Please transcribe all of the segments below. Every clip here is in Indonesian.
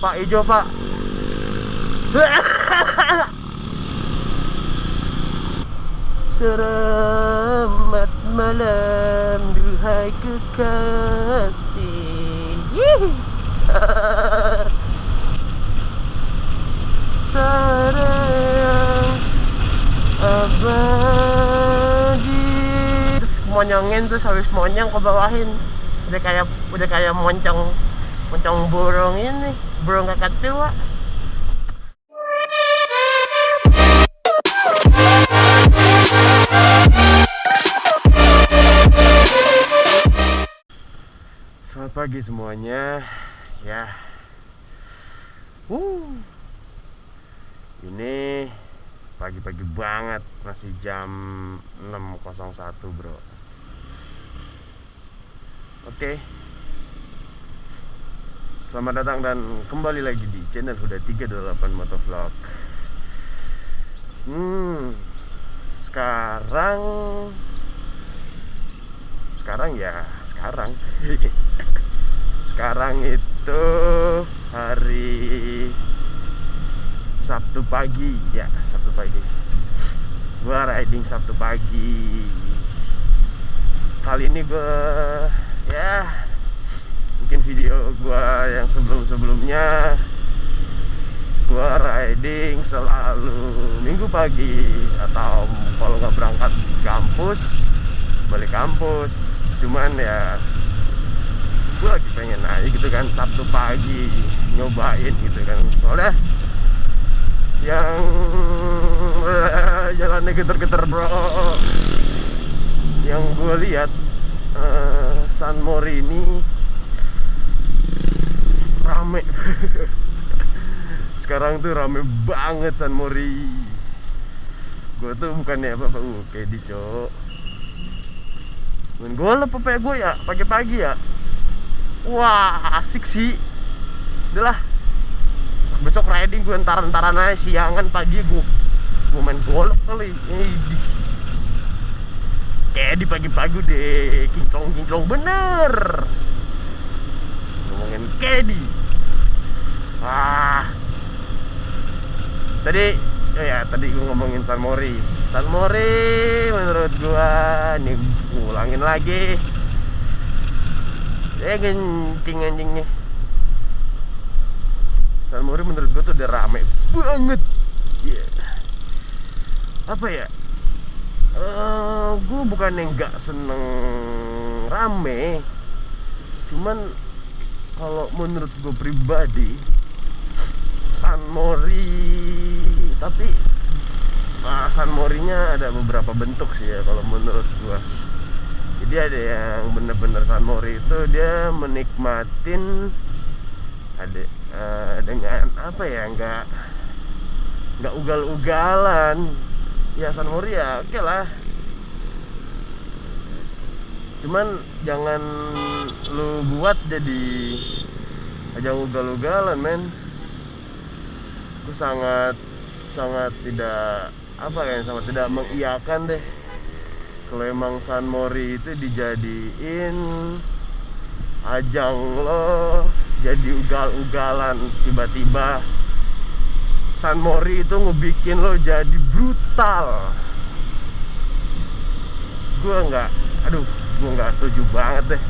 Pak hijau pak. Selamat malam duhai kekasih. Sayang abadi. Terus monyongin, terus habis monyong ke bawahin. Udah kayak moncong burung ini, burung kakak tua. Selamat pagi semuanya. Ya. Ini pagi-pagi banget, masih jam 6.01, bro. Oke. Selamat datang dan kembali lagi di channel Huda 328 Motovlog. Sekarang itu hari Sabtu pagi, ya, Sabtu pagi. Gua riding Sabtu pagi. Kali ini gua, ya, mungkin video gua yang sebelumnya gua riding selalu Minggu pagi, atau kalau nggak berangkat kampus, balik kampus. Cuman ya gue lagi pengen aja gitu kan, Sabtu pagi nyobain gitu kan. Soalnya yang jalannya geter-geter, bro. Yang gue lihat San Mori ini rame. Sekarang tuh rame banget San Mori. Gue tuh bukannya apa-apa, kayak di cok. Gue lepas gue ya pagi-pagi ya. Wah, asik sih. Udah lah, besok riding gue entar-entaran aja, siangan pagi gue main golf kali. Kayak di pagi-pagi deh, kinclong bener. Ngomongin Kedi. Tadi gue ngomongin San Mori. San Mori menurut gue, nih ulangin lagi. Kencing anjingnya. San Mori menurut gue tuh udah rame banget. Apa ya? Gue bukannya nggak seneng rame, cuman kalau menurut gue pribadi San Mori, tapi San Morinya ada beberapa bentuk sih ya kalau menurut gue. Jadi ada yang bener-bener San Mori itu dia menikmatin dengan apa ya, nggak ugal-ugalan. Ya San Mori ya oke lah, cuman jangan lu buat jadi ajang ugal-ugalan, men. Gue sangat tidak sangat tidak mengiyakan deh kalau emang San Mori itu dijadiin ajang lo jadi ugal-ugalan. Tiba-tiba San Mori itu ngebikin lo jadi brutal. Gue nggak setuju banget deh.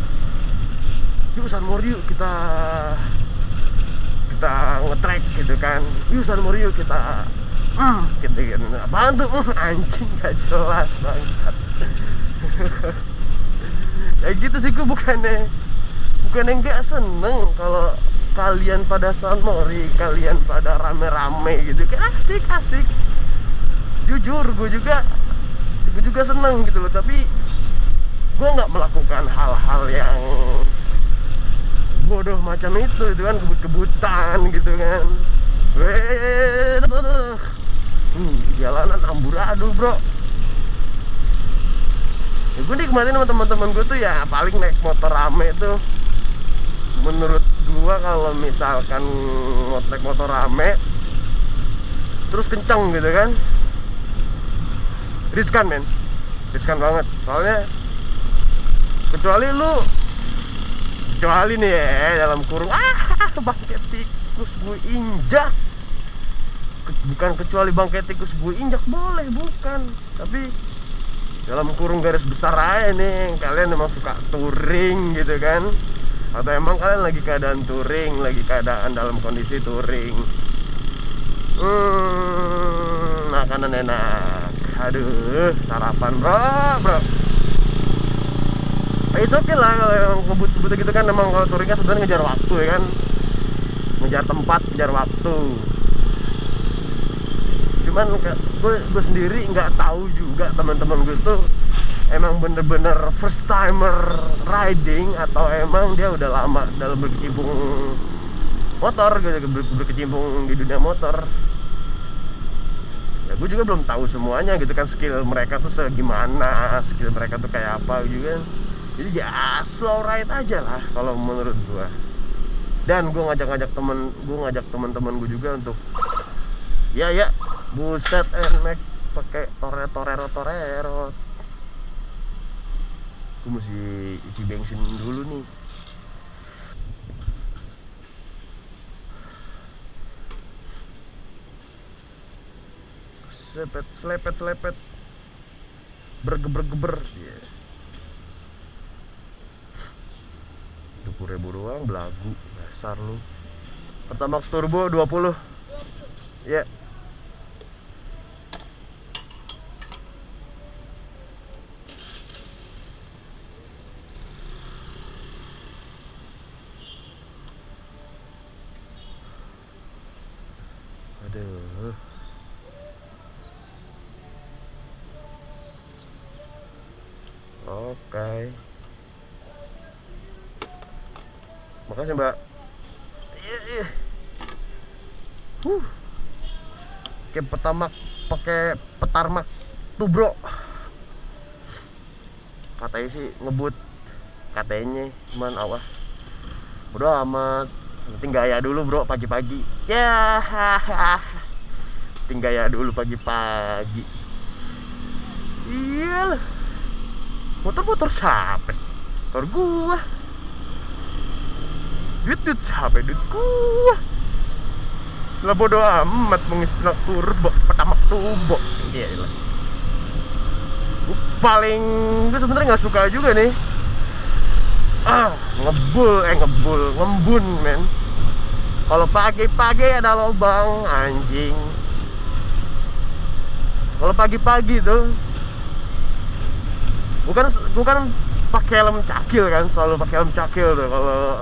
Yuk San Mori, yuk kita nge-track gitu kan. Yuk San Mori, yuk kita gitu. Apaan tuh? Anjing gak jelas bangsat. Kayak gitu sih. Gue bukannya nggak seneng kalau kalian pada San Mori, kalian pada rame-rame gitu, kayak asik. Jujur gue juga seneng gitu loh, tapi gue nggak melakukan hal-hal yang bodoh macam itu kan, kebut-kebutan gitu kan. Jalanan amburadul, bro. Ya, gue nikmatin sama teman-teman gue tuh ya paling naik motor rame tuh. Menurut gue kalau misalkan naik motor rame terus kenceng gitu kan, riskan, men. Riskan banget. Soalnya kecuali nih ya dalam kurung bangketik tikus gue injak. Bukan kecuali bangkai tikus gue injak boleh, bukan. Tapi dalam kurung garis besar aja nih, kalian emang suka touring gitu kan, atau emang kalian lagi keadaan touring, lagi keadaan dalam kondisi touring. Makanan enak. Aduh, sarapan bro. It's okay lah kalau yang ngebut-ngebut gitu kan. Emang kalau touringnya sebenarnya ngejar waktu ya kan, ngejar tempat, ngejar waktu. Cuman gue sendiri nggak tahu juga teman-teman gue tuh emang bener-bener first timer riding atau emang dia udah lama dalam berkecimpung motor gitu, berkecimpung di dunia motor. Ya gue juga belum tahu semuanya gitu kan, skill mereka tuh segimana, skill mereka tuh kayak apa gitu kan. Jadi ya slow ride aja lah kalau menurut gue. Dan gue ngajak teman-teman gue juga untuk ya buset naik pakai torero. Gue mesti isi bensin dulu nih. Selepet bergeber yeah. 20.000 doang belagu, dasar lu. Pertamax turbo 20 ya yeah. Aduh. Oke. Makasih mbak. Iya. Kayak pertama pakai petarmak tuh bro. Katanya sih ngebut, katanya cuman awas. Bodo amat. Penting gaya dulu bro pagi-pagi. Ya. Penting gaya dulu pagi-pagi. Iya lah. Motor siapa? Motor gua. Duit siapa? Duit gua. Lah bodo amat mengisi turbo, pertama turbo. Iya lah. Paling gue sebenarnya nggak suka juga nih. Ngembun men. Kalau pagi-pagi ada lubang anjing. Kalau pagi-pagi tuh bukan pakai helm cakil kan, selalu pakai helm cakil tuh kalau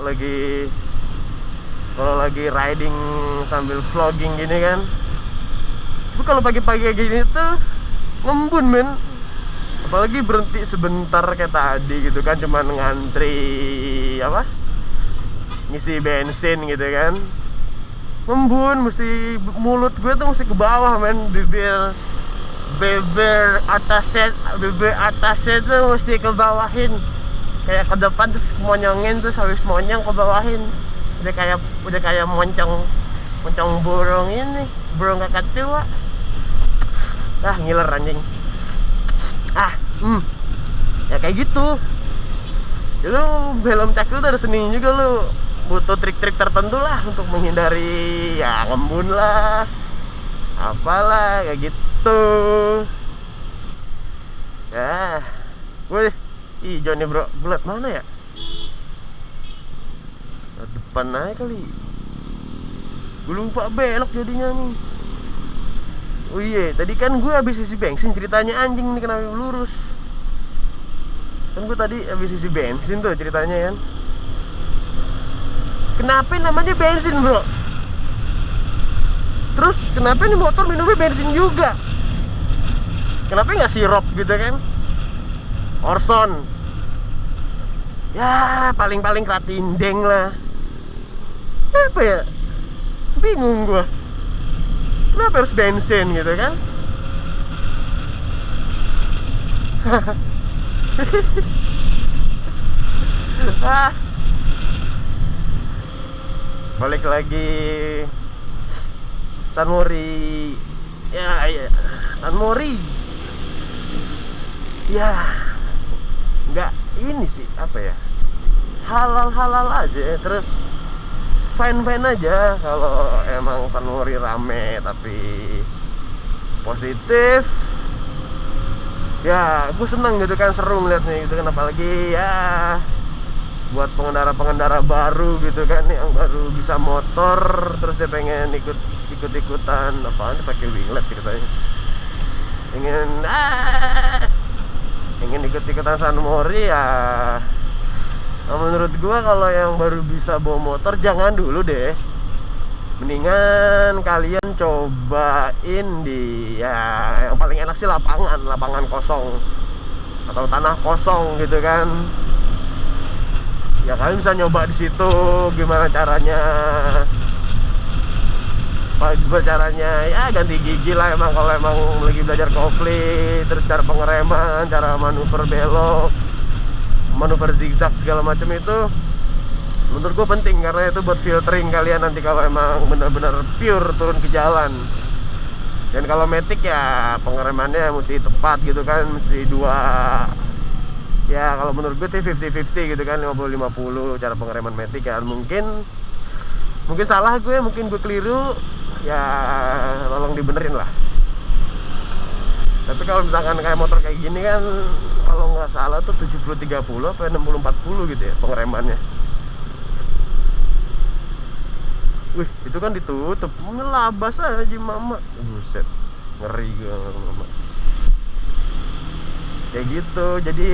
lagi riding sambil vlogging gini kan. Tapi kalau pagi-pagi kayak gini tuh ngembun men. Apalagi berhenti sebentar kayak tadi gitu kan, cuman ngantri ngisi bensin gitu kan. Ngembun, mesti mulut gue tuh mesti ke bawah men, bibir atasnya tuh mesti ke bawahin, kayak ke depan terus monyongin, terus habis monyong ke bawahin. Udah kayak moncong burung kakak tua. Ngiler anjing. Ya kayak gitu. Ya lu helm cakil tuh ada seni juga, lu butuh trik-trik tertentu lah untuk menghindari ya ngembun lah, apalah kayak gitu. Ya, wih, hijau nih bro, bulat mana ya? Depan aja kali. Gue lupa belok jadinya nih. Oh iya, tadi kan gue habis isi bensin, ceritanya anjing nih kenapa lurus. Kan gue tadi habis isi bensin tuh ceritanya kan. Kenapa namanya bensin bro? Terus kenapa nih motor minumnya bensin juga? Kenapa nggak sirup gitu kan? Orson. Ya paling Kratindeng lah. Apa ya? Bingung gua. Kenapa harus bensin gitu kan? Balik lagi Sunmori. Ya Sunmori. Ya nggak ini sih apa ya, halal aja. Terus fine aja kalau emang Sunmori rame tapi positif. Ya gue seneng gitu kan, seru ngeliatnya gitu kan, apalagi ya buat pengendara-pengendara baru gitu kan, yang baru bisa motor terus dia pengen ikut-ikutan apaan pakai winglet ceritanya, ingin ikut-ikutan Sunmori ya. Nah, menurut gua kalau yang baru bisa bawa motor jangan dulu deh, mendingan kalian cobain di ya yang paling enak sih lapangan kosong atau tanah kosong gitu kan. Ya kalian bisa nyoba di situ gimana caranya ya ganti gigi lah, emang kalau emang lagi belajar kopling, terus cara pengereman, cara manuver belok, manuver zigzag segala macam itu menurut gue penting, karena itu buat filtering kalian nanti kalau emang benar-benar pure turun ke jalan. Dan kalau matic ya pengeremannya mesti tepat gitu kan, mesti dua. Ya kalau menurut gue sih 50-50 gitu kan, 50-50 cara pengereman matic ya. Mungkin salah gue, mungkin gue keliru, ya tolong dibenerin lah. Tapi kalau misalkan kayak motor kayak gini kan, kalau nggak salah tuh 70-30 apa 60-40 gitu ya pengeremannya. Wih, itu kan ditutup, ngelabas aja mama. Buset, ngeri gue mama. Kayak gitu, jadi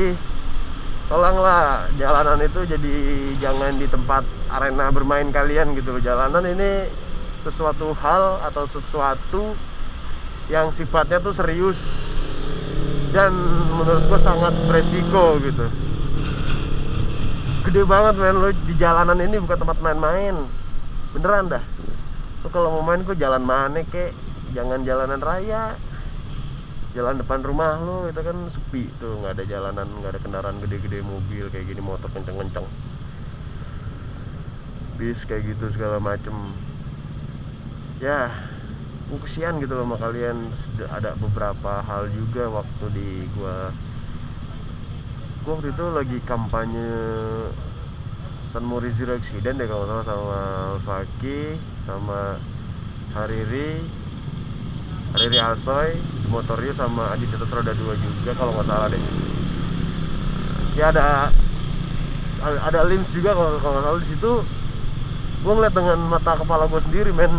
tolonglah jalanan itu jadi jangan di tempat arena bermain kalian gitu loh. Jalanan ini sesuatu hal atau sesuatu yang sifatnya tuh serius dan menurut gue sangat beresiko gitu. Gede banget men, lo di jalanan ini bukan tempat main-main. Beneran dah. Lo kalau mau main kok jalan mana kek, jangan jalanan raya. Jalan depan rumah lo itu kan sepi tuh, nggak ada jalanan, nggak ada kendaraan gede-gede, mobil kayak gini, motor kenceng-kenceng, bis kayak gitu segala macem. Ya gue kesian gitu loh sama kalian. Ada beberapa hal juga waktu di gua waktu itu lagi kampanye Sunmori Zero Accident deh kalau salah, sama Faki, sama Hariri Asoy, Motorio, sama Adi Cetus Roda 2 juga kalau nggak salah deh. Ya ada Lims juga kalau nggak salah di situ. Gue ngeliat dengan mata kepala gue sendiri men,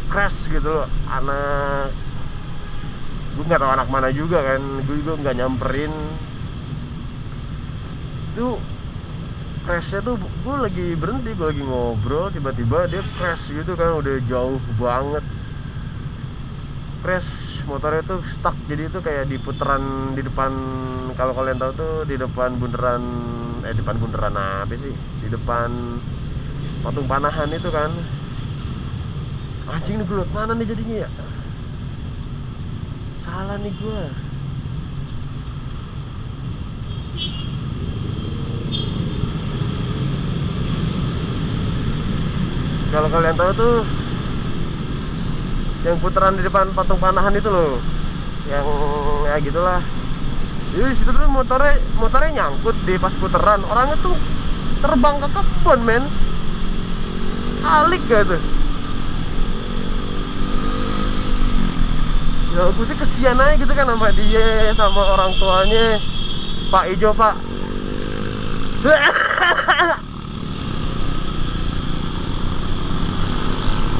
crash gitu loh. Anak gue nggak tahu anak mana juga kan, gue juga nggak nyamperin. Itu crashnya tuh gue lagi berhenti, gue lagi ngobrol, tiba-tiba dia crash gitu kan, udah jauh banget. Crash, motornya tuh stuck, jadi itu kayak di putaran di depan, kalau kalian tahu tuh di depan bundaran apa sih, di depan patung panahan itu kan. Anjing nih, gue liat mana nih jadinya ya, salah nih gue. Kalau kalian tahu tuh yang putaran di depan patung panahan itu loh, yang ya gitulah. Jadi situ tuh motornya nyangkut di pas putaran, orangnya tuh terbang ke kebun men, alik gak tuh. Ya aku sih kesian aja gitu kan sama dia, sama orang tuanya. Pak Ijo pak.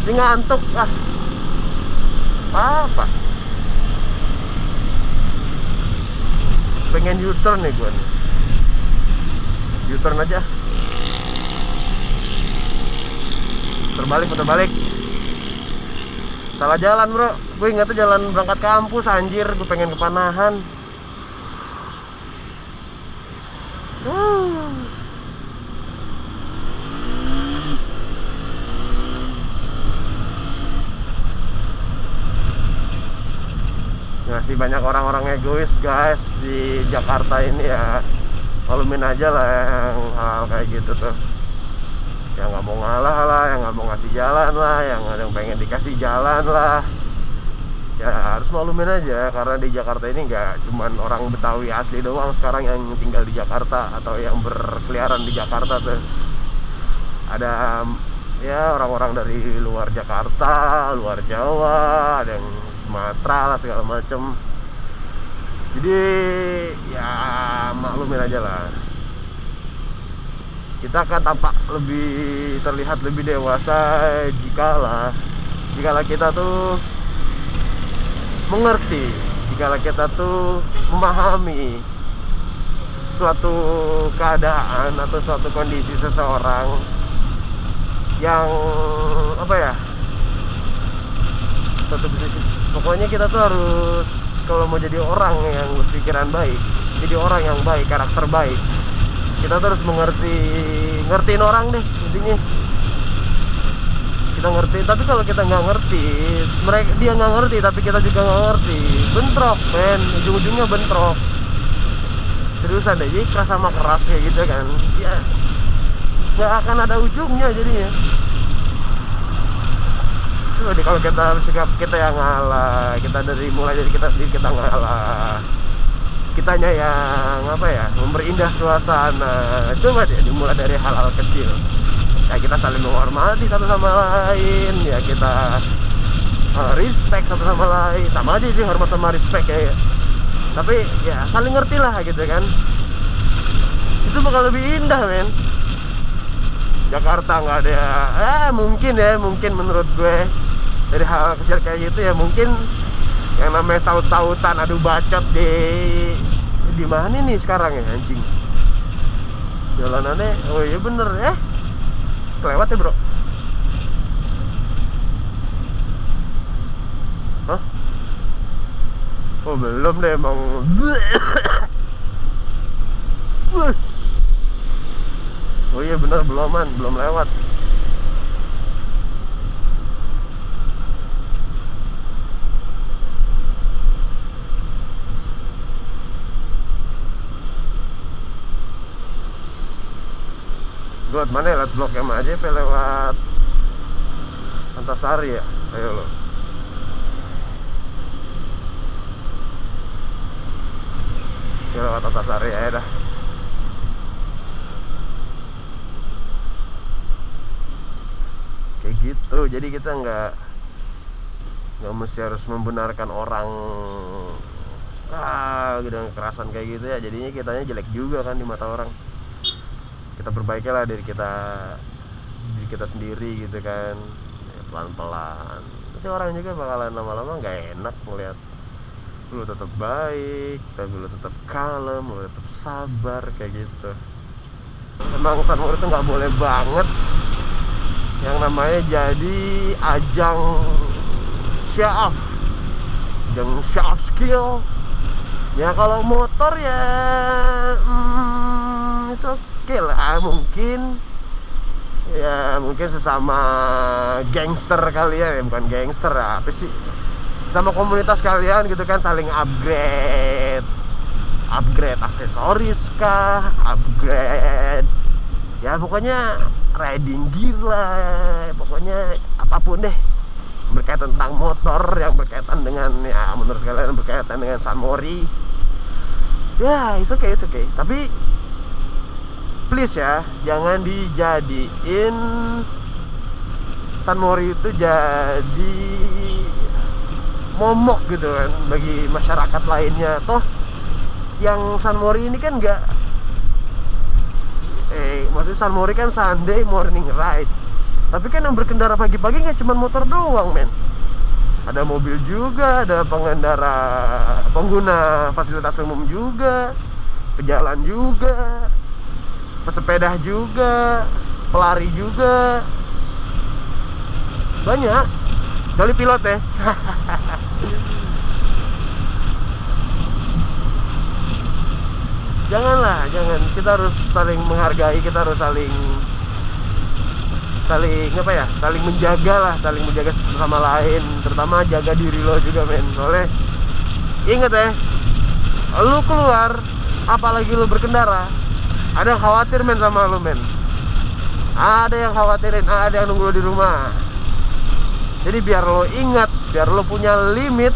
Si ngantuk ah. Apa? Pengen U-turn nih gue nih. U-turn aja. Putar balik. Salah jalan bro. Gue ingatnya jalan berangkat kampus anjir. Gue pengen ke Panahan. Masih banyak orang-orang egois guys di Jakarta ini ya. Malumin aja lah yang hal kayak gitu tuh, yang nggak mau ngalah lah, yang nggak mau ngasih jalan lah, yang ada yang pengen dikasih jalan lah. Ya harus malumin aja, karena di Jakarta ini nggak cuman orang Betawi asli doang sekarang yang tinggal di Jakarta atau yang berkeliaran di Jakarta tuh. Ada ya orang-orang dari luar Jakarta, luar Jawa, ada yang Sumatera lah segala macem. Jadi ya maklumin aja lah. Kita akan tampak terlihat lebih dewasa jikalau kita tuh mengerti, jikalau kita tuh memahami suatu keadaan atau suatu kondisi seseorang yang apa ya, pokoknya kita tuh harus, kalau mau jadi orang yang berpikiran baik, jadi orang yang baik, karakter baik, kita tuh harus ngertiin orang deh intinya. Kita ngerti, tapi kalau kita nggak ngerti, dia nggak ngerti tapi kita juga nggak ngerti, bentrok men, ujung-ujungnya bentrok. Seriusan deh, jadi keras sama keras kayak gitu kan, ya nggak akan ada ujungnya jadinya. Jadi kalau kita sikap kita yang ngalah, kita mulai dari kita sendiri, kita ngalah, kitanya yang apa ya, memperindah suasana. Coba deh dimulai dari hal-hal kecil, ya kita saling menghormati satu sama lain, ya kita respect satu sama lain. Sama aja sih hormat sama respect ya, tapi ya saling ngerti lah gitu kan, itu bakal lebih indah men. Jakarta nggak ada mungkin menurut gue dari hal kecil kayak gitu ya, mungkin yang namanya saut-sautan adu bacot di mana nih sekarang ya anjing jalanannya. Oh iya bener ya, kelewat ya bro. Hah? Oh belum deh emang. Oh iya bener, belum lewat. Lewat mana ya? Lewat Blok M aja apa lewat Antasari ya? Ayo lo. Ya lewat Antasari aja dah. Kayak gitu, jadi kita nggak mesti harus membenarkan orang dengan kekerasan kayak gitu ya, jadinya kitanya jelek juga kan di mata orang. Kita perbaiki lah diri kita sendiri gitu kan, ya, pelan-pelan. Nanti orang juga bakalan lama-lama nggak enak melihat lu tetap baik, tapi lu tetap kalem, lu tetap sabar kayak gitu. Emang Sanmori itu nggak boleh banget yang namanya jadi ajang show off, skill. Ya kalau motor ya it's okay lah, mungkin sesama gangster kalian ya, bukan gangster apa sih, sama komunitas kalian gitu kan, saling upgrade aksesoris kah, upgrade ya pokoknya riding gear lah, pokoknya apapun deh berkaitan tentang motor, yang berkaitan dengan, ya menurut kalian berkaitan dengan Sanmori, ya it's okay. Tapi please ya, jangan dijadiin Sanmori itu jadi momok gitu kan bagi masyarakat lainnya. Toh yang Sanmori ini kan maksudnya Sanmori kan Sunday morning ride, tapi kan yang berkendara pagi-pagi nggak cuma motor doang men, ada mobil juga, ada pengguna fasilitas umum juga, pejalan juga, pesepeda juga, pelari juga, banyak, kecuali pilot ya. Jangan, kita harus saling menghargai, kita harus saling menjaga satu sama lain, terutama jaga diri lo juga men. Soalnya inget ya, lu keluar apalagi lu berkendara, ada yang khawatir men sama lu men, ada yang khawatirin, ada yang nunggu lo di rumah. Jadi biar lo ingat, biar lo punya limit,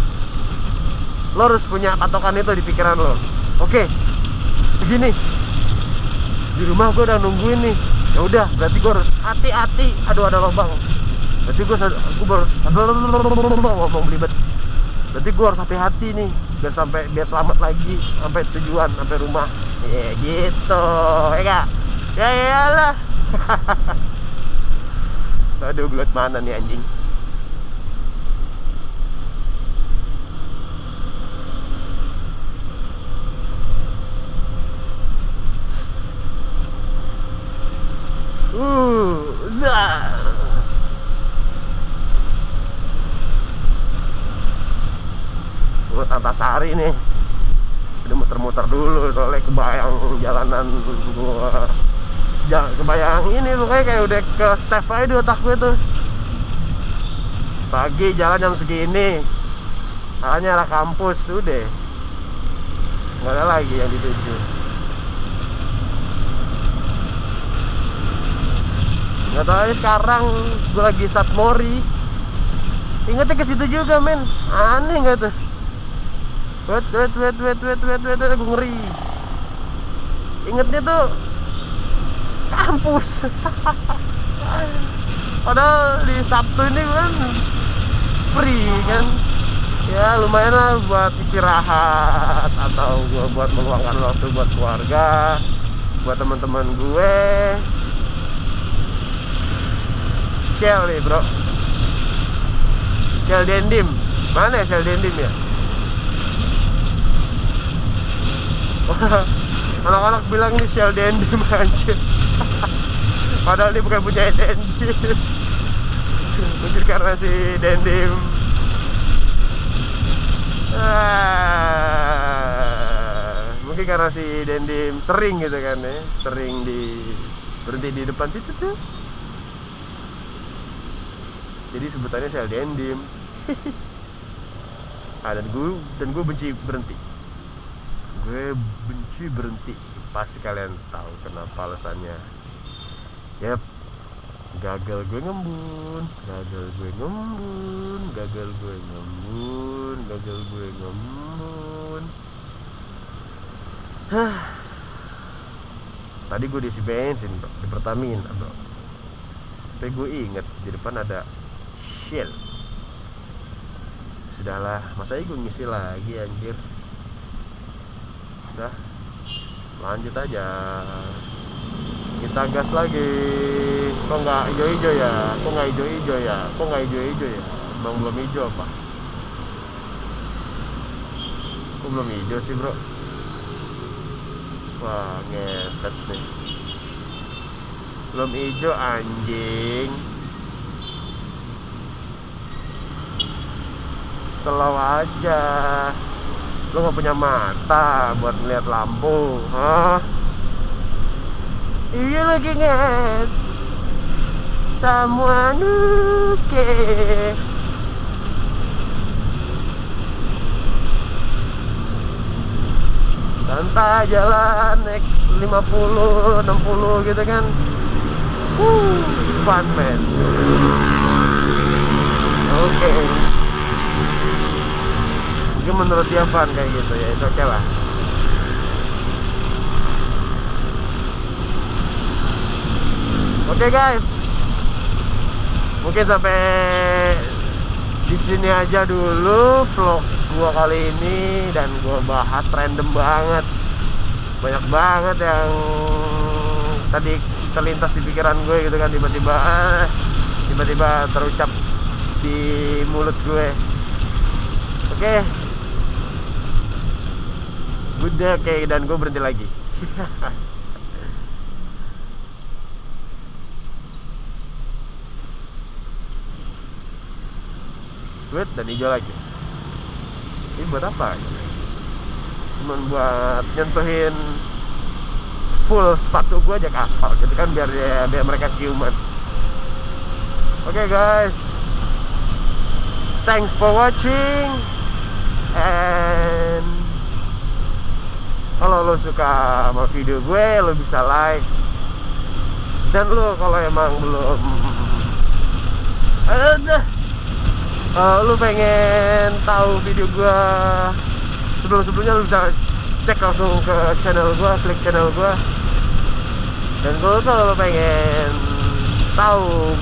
lo harus punya patokan itu di pikiran lo. Oke, begini, di rumah gue udah nungguin nih, Ya udah, berarti gue harus hati-hati. Aduh, ada lubang. Berarti gue harus ngomong belibet. Berarti gue harus hati-hati nih biar selamat lagi sampai tujuan, sampai rumah. Ya gitu, ya gak? Ya iyalah. Aduh, gelut mana nih anjing. Nah. Buat Antasari nih. Udah muter-muter dulu soalnya kebayang jalanan gua. Kebayang ini pokoknya kayak udah ke save aja di otak gue tuh. Pagi jalan jam segini. Arahnya arah kampus, udah. Nggak ada lagi yang dituju. Nggak tahu aja sekarang gue lagi Satmori. Ingatnya ke situ juga men. Aneh nggak tuh? Wait, gue ngeri. Ingatnya tuh kampus. Padahal di Sabtu ini kan free kan. Ya lumayan lah buat istirahat atau gue buat meluangkan waktu buat keluarga, buat teman-teman gue. Shell nih bro, Shell Dendim. Mana ya Shell Dendim ya? Anak-anak bilang nih Shell Dendim anjir. Padahal dia bukan punya Dendim. Mungkin karena si Dendim mungkin karena si Dendim sering gitu kan ya, sering berhenti di depan situ tuh. Jadi sebutannya Shell Dendim. Dan gue benci berhenti. Gue benci berhenti. Pasti kalian tahu kenapa alasannya. Yap, gagal gue ngembun. Tadi gue diisi bensin bro, di Pertamina bro. Tapi gue inget di depan ada Shell. Sudahlah, masa gue ngisi lagi anjir. Udah, lanjut aja. Kita gas lagi. Kok nggak hijau-hijau ya? Emang belum hijau apa? Kok belum hijau sih bro? Wah, ngetet nih. Belum hijau anjing. Slow aja. Lu gak punya mata buat ngeliat lampu, hah? Iya lagi nget. Someone who care. Santai jalan naik 50, 60 gitu kan. Fun man. Oke. Mungkin menurut dia fun kayak gitu ya, itu oke lah. Oke guys, mungkin sampai di sini aja dulu vlog gua kali ini, dan gua bahas random banget, banyak banget yang tadi terlintas di pikiran gue gitu kan, tiba-tiba terucap di mulut gue. Oke. Udah kayak, dan gue berhenti lagi. Good, dan hijau lagi. Ini buat apa? Cuman buat nyentuhin full sepatu gue aja ke aspal gitu kan, biar mereka ciuman. Oke guys, thanks for watching, and kalau lo suka sama video gue, lo bisa like. Dan lo kalau emang belum lu pengen tahu video gue sebelum-sebelumnya, lu bisa cek langsung ke channel gue, klik channel gue. Dan kalau lo pengen tahu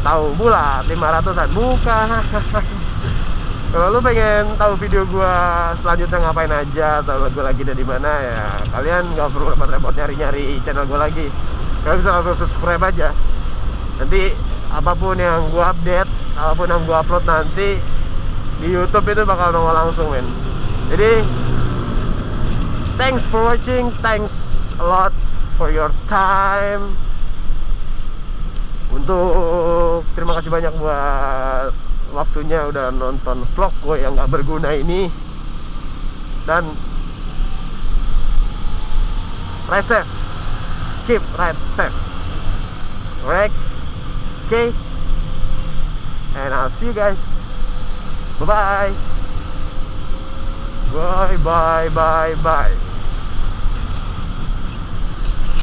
tahu bulat 500-an bukan. Kalau lu pengen tahu video gua selanjutnya ngapain aja atau gua lagi ada di mana, ya kalian nggak perlu repot-repot nyari-nyari channel gua lagi. Kalian bisa langsung subscribe aja. Nanti apapun yang gua update, apapun yang gua upload nanti di YouTube itu bakal nongol langsung, men. Jadi thanks for watching, thanks a lot for your time. Untuk terima kasih banyak buat waktunya udah nonton vlog gue yang gak berguna ini. Dan ride safe, keep ride safe, right? Okay, and I'll see you guys. Bye bye. Bye bye bye bye.